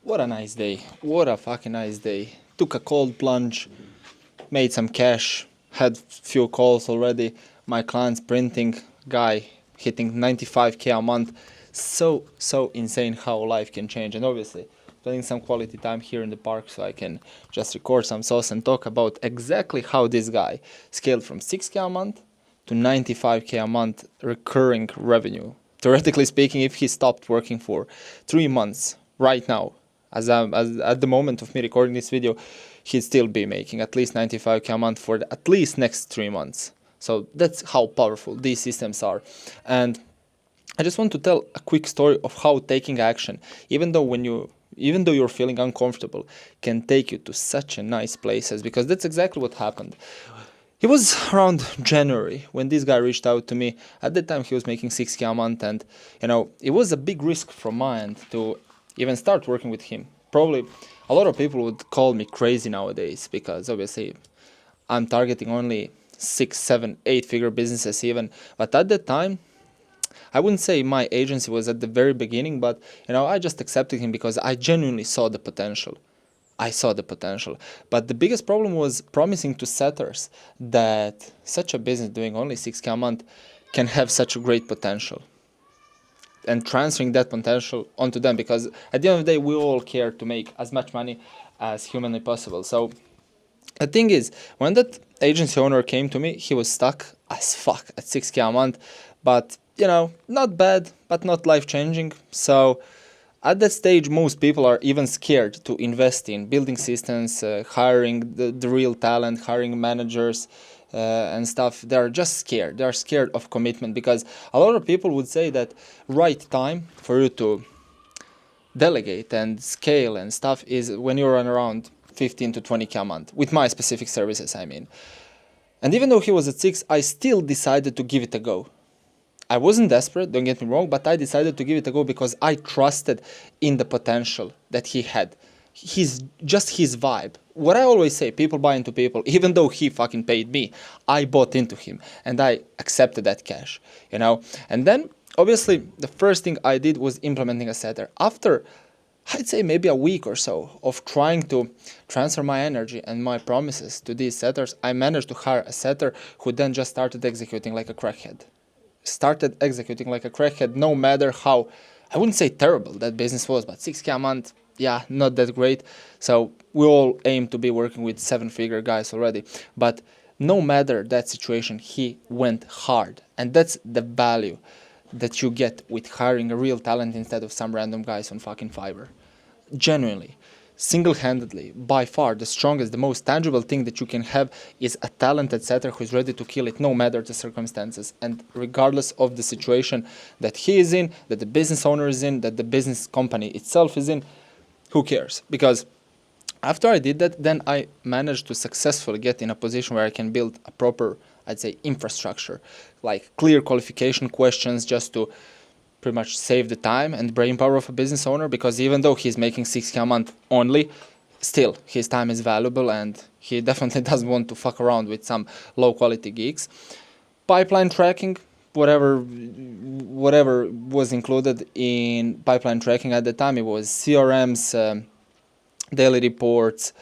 What a nice day. What a fucking nice day. Took a cold plunge, made some cash, had few calls already. My clients printing, guy hitting 95k a month. So insane how life can change. And obviously, spending some quality time here in the park so I can just record some sauce and talk about exactly how this guy scaled from 6k a month to 95k a month recurring revenue. Theoretically speaking, if he stopped working for 3 months right now, as at the moment of me recording this video, he'd still be making at least 95k a month for at least next 3 months. So that's how powerful these systems are. And I just want to tell a quick story of how taking action, even though you're feeling uncomfortable, can take you to such a nice places, because that's exactly what happened. It was around January when this guy reached out to me. At that time, he was making 6k a month, and it was a big risk from my end to even start working with him. Probably a lot of people would call me crazy nowadays because obviously I'm targeting only 6, 7, 8 figure businesses even. But at that time, I wouldn't say my agency was at the very beginning, but I just accepted him because I genuinely saw the potential. I saw the potential. But the biggest problem was promising to setters that such a business doing only 6k a month can have such a great potential, and transferring that potential onto them, because at the end of the day we all care to make as much money as humanly possible. So the thing is, when that agency owner came to me, he was stuck as fuck at 6k a month, but not bad, but not life changing. So at that stage, most people are even scared to invest in building systems, hiring the real talent, hiring managers, and stuff. They're just scared. They're scared of commitment, because a lot of people would say that right time for you to delegate and scale and stuff is when you're on around 15 to 20k a month, with my specific services, I mean. And even though he was at 6, I still decided to give it a go. I wasn't desperate, don't get me wrong, but I decided to give it a go because I trusted in the potential that he had. Just his vibe. What I always say, people buy into people. Even though he fucking paid me, I bought into him and I accepted that cash. And then obviously the first thing I did was implementing a setter. After, I'd say, maybe a week or so of trying to transfer my energy and my promises to these setters, I managed to hire a setter who then just started executing like a crackhead. No matter how, I wouldn't say terrible that business was, but 6k a month, yeah, not that great. So we all aim to be working with 7-figure guys already. But no matter that situation, he went hard. And that's the value that you get with hiring a real talent instead of some random guys on fucking Fiverr. Genuinely, single-handedly, by far the strongest, the most tangible thing that you can have is a talented setter who is ready to kill it no matter the circumstances, and regardless of the situation that he is in, that the business owner is in, that the business company itself is in. Who cares? Because after I did that, then I managed to successfully get in a position where I can build a proper, I'd say, infrastructure, like clear qualification questions, just to pretty much save the time and brain power of a business owner, because even though he's making 6k a month only, still his time is valuable and he definitely doesn't want to fuck around with some low quality gigs. Pipeline tracking, whatever was included in pipeline tracking at the time, it was CRMs, daily reports,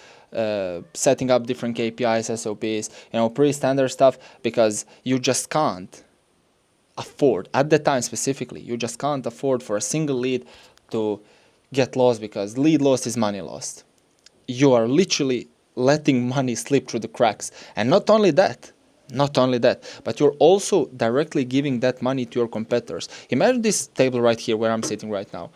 setting up different KPIs, SOPs, pretty standard stuff, because you just can't afford, at the time specifically, you just can't afford for a single lead to get lost, because lead lost is money lost. You are literally letting money slip through the cracks. And not only that, but you're also directly giving that money to your competitors. Imagine this table right here where I'm sitting right now.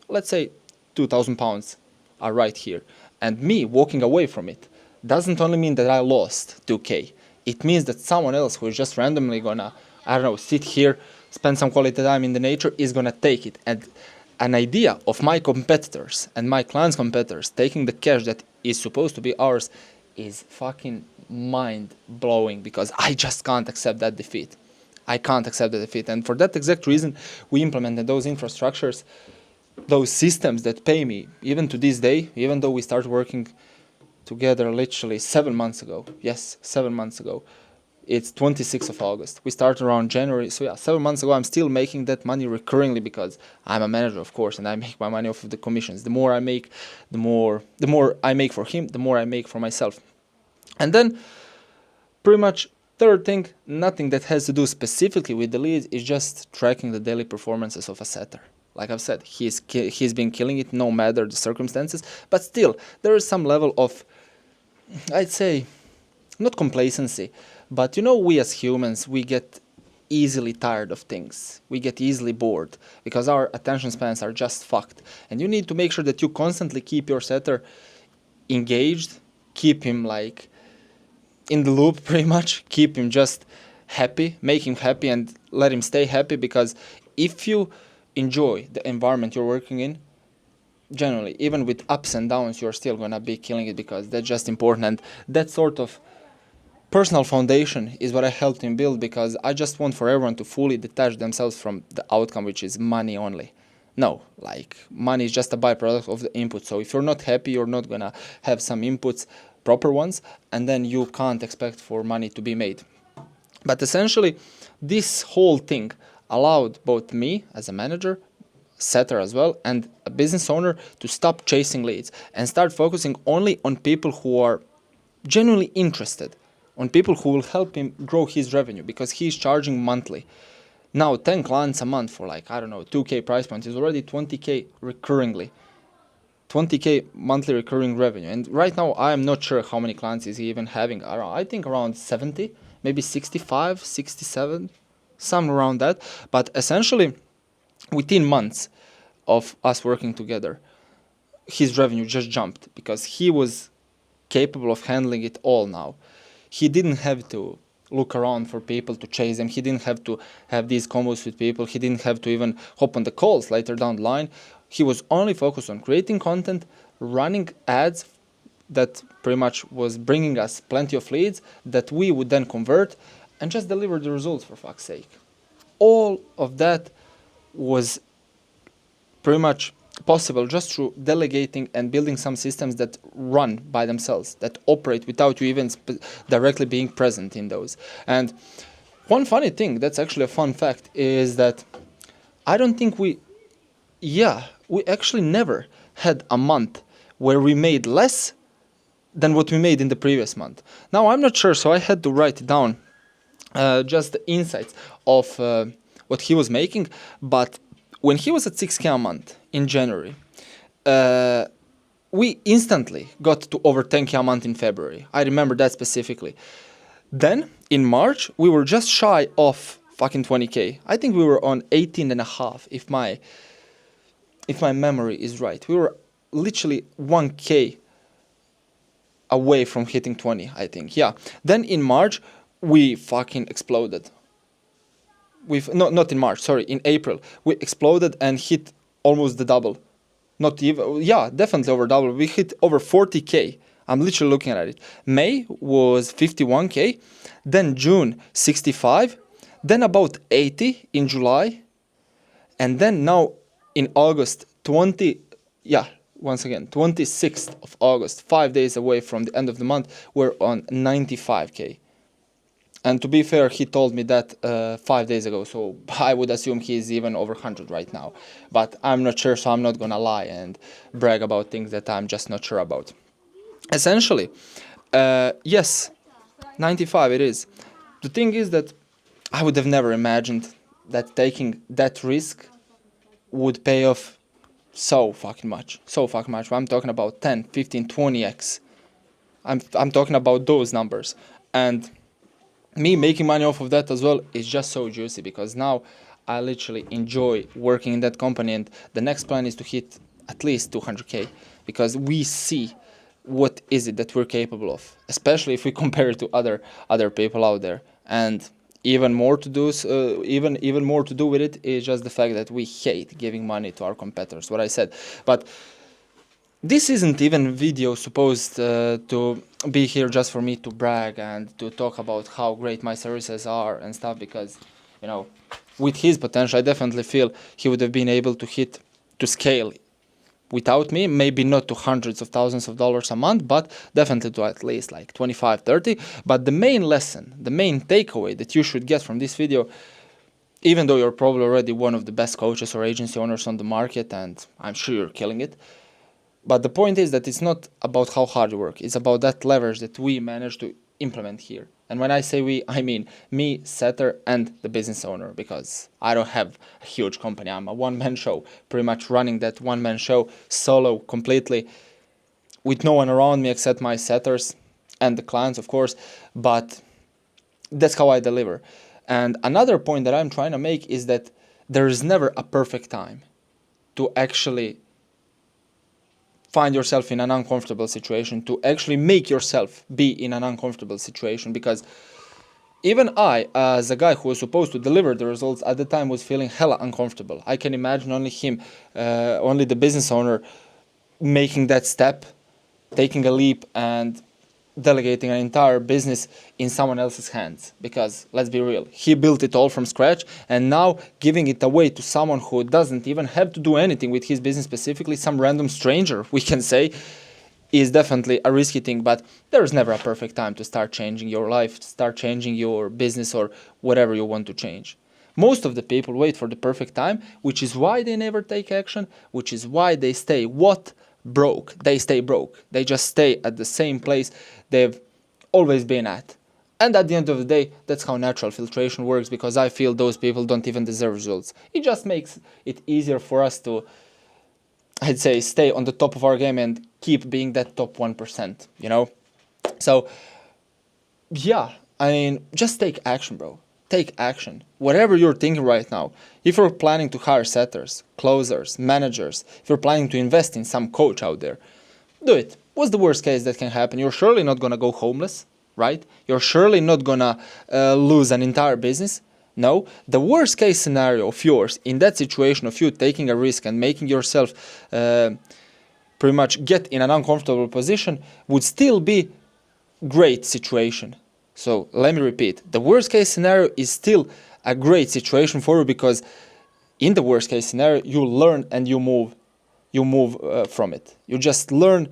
Let's say 2,000 pounds are right here. And me walking away from it doesn't only mean that I lost 2k. It means that someone else who is just randomly gonna, I don't know, sit here, spend some quality time in the nature, is gonna take it. And an idea of my competitors and my clients' competitors taking the cash that is supposed to be ours is fucking mind blowing, because I just can't accept that defeat. I can't accept the defeat. And for that exact reason, we implemented those infrastructures, those systems that pay me, even to this day, even though we started working together literally 7 months ago. Yes, 7 months ago. it's 26th of August. We started around January. So yeah, 7 months ago, I'm still making that money recurringly because I'm a manager, of course, and I make my money off of the commissions. The more I make, the more I make for him, the more I make for myself. And then pretty much third thing, nothing that has to do specifically with the leads, is just tracking the daily performances of a setter. Like I've said, he's been killing it no matter the circumstances, but still there is some level of, I'd say, not complacency, but we as humans, we get easily tired of things. We get easily bored because our attention spans are just fucked. And you need to make sure that you constantly keep your setter engaged, keep him like in the loop pretty much, keep him just happy, make him happy and let him stay happy, because if you enjoy the environment you're working in, generally, even with ups and downs, you're still gonna be killing it because that's just important. And that sort of personal foundation is what I helped him build, because I just want for everyone to fully detach themselves from the outcome, which is money only. No, like money is just a byproduct of the input. So if you're not happy, you're not gonna have some inputs, proper ones, and then you can't expect for money to be made. But essentially, this whole thing allowed both me as a manager, setter as well, and a business owner to stop chasing leads and start focusing only on people who are genuinely interested, on people who will help him grow his revenue, because he's charging monthly. Now 10 clients a month for like, I don't know, 2K price point is already 20K recurringly. 20K monthly recurring revenue. And right now I am not sure how many clients is he even having. I think around 70, maybe 65, 67, some around that. But essentially, within months of us working together, his revenue just jumped because he was capable of handling it all now. He didn't have to look around for people to chase him. He didn't have to have these combos with people. He didn't have to even hop on the calls later down the line. He was only focused on creating content, running ads that pretty much was bringing us plenty of leads that we would then convert and just deliver the results, for fuck's sake. All of that was pretty much possible just through delegating and building some systems that run by themselves, that operate without you even directly being present in those. And one funny thing, that's actually a fun fact, is that I don't think we actually never had a month where we made less than what we made in the previous month. Now I'm not sure, so I had to write down just the insights of what he was making, but when he was at 6K a month in January, we instantly got to over 10K a month in February. I remember that specifically. Then in March, we were just shy of fucking 20K. I think we were on 18 and a half, if my memory is right. We were literally 1K away from hitting 20, I think. Yeah. Then in March, we fucking exploded. Not in March, sorry, in April. We exploded and hit almost the double. Not even, yeah, definitely over double. We hit over 40K. I'm literally looking at it. May was 51K, then June 65, then about 80 in July, and then now in August 26th of August, 5 days away from the end of the month, we're on 95K. And to be fair, he told me that 5 days ago, so I would assume he's even over 100 right now. But I'm not sure, so I'm not gonna lie and brag about things that I'm just not sure about. Essentially, yes, 95 it is. The thing is that I would have never imagined that taking that risk would pay off so fucking much. I'm talking about 10, 15, 20x. I'm talking about those numbers. And me making money off of that as well is just so juicy, because now I literally enjoy working in that company, and the next plan is to hit at least 200K, because we see what is it that we're capable of, especially if we compare it to other people out there. And even more to do with it is just the fact that we hate giving money to our competitors, what I said. But this isn't even video supposed to be here just for me to brag and to talk about how great my services are and stuff, because, with his potential, I definitely feel he would have been able to scale without me, maybe not to hundreds of thousands of dollars a month, but definitely to at least like 25, 30. But the main lesson, the main takeaway that you should get from this video, even though you're probably already one of the best coaches or agency owners on the market, and I'm sure you're killing it, but the point is that it's not about how hard you work. It's about that leverage that we managed to implement here. And when I say we, I mean me, Setter, and the business owner, because I don't have a huge company. I'm a one-man show, pretty much running that one-man show solo completely, with no one around me except my setters and the clients, of course. But that's how I deliver. And another point that I'm trying to make is that there is never a perfect time to actually find yourself in an uncomfortable situation, to actually make yourself be in an uncomfortable situation, because even I, as a guy who was supposed to deliver the results at the time, was feeling hella uncomfortable. I can imagine only him, only the business owner, making that step, taking a leap and delegating an entire business in someone else's hands. Because let's be real, he built it all from scratch, and now giving it away to someone who doesn't even have to do anything with his business specifically, some random stranger, we can say, is definitely a risky thing. But there is never a perfect time to start changing your life, start changing your business or whatever you want to change. Most of the people wait for the perfect time, which is why they never take action, which is why they stay broke. They stay broke. They just stay at the same place they've always been at. And at the end of the day, that's how natural filtration works, because I feel those people don't even deserve results. It just makes it easier for us to, I'd say, stay on the top of our game and keep being that top 1%, you know? So, yeah, I mean, just take action, bro. Take action. Whatever you're thinking right now, if you're planning to hire setters, closers, managers, if you're planning to invest in some coach out there, do it. What's the worst case that can happen? You're surely not going to go homeless, right? You're surely not going to lose an entire business. No, the worst case scenario of yours in that situation of you taking a risk and making yourself pretty much get in an uncomfortable position would still be great situation. So let me repeat, the worst case scenario is still a great situation for you, because in the worst case scenario, you learn and you move from it. You just learn,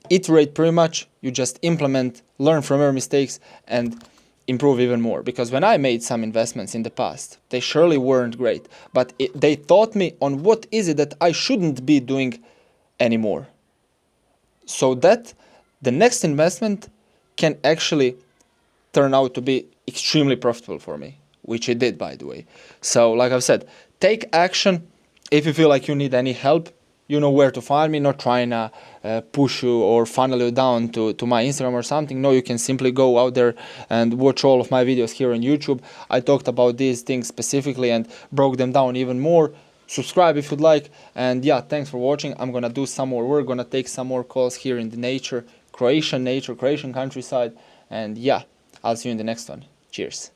iterate pretty much, you just implement, learn from your mistakes and improve even more. Because when I made some investments in the past, they surely weren't great, but they taught me on what is it that I shouldn't be doing anymore, so that the next investment can actually turn out to be extremely profitable for me, which it did, by the way. So like I've said, take action. If you feel like you need any help, you know where to find me. Not trying to push you or funnel you down to my Instagram or something. No, you can simply go out there and watch all of my videos here on YouTube. I talked about these things specifically and broke them down even more. Subscribe if you'd like. And yeah, thanks for watching. I'm gonna do some more work, gonna take some more calls here in the Croatian countryside. And yeah, I'll see you in the next one. Cheers.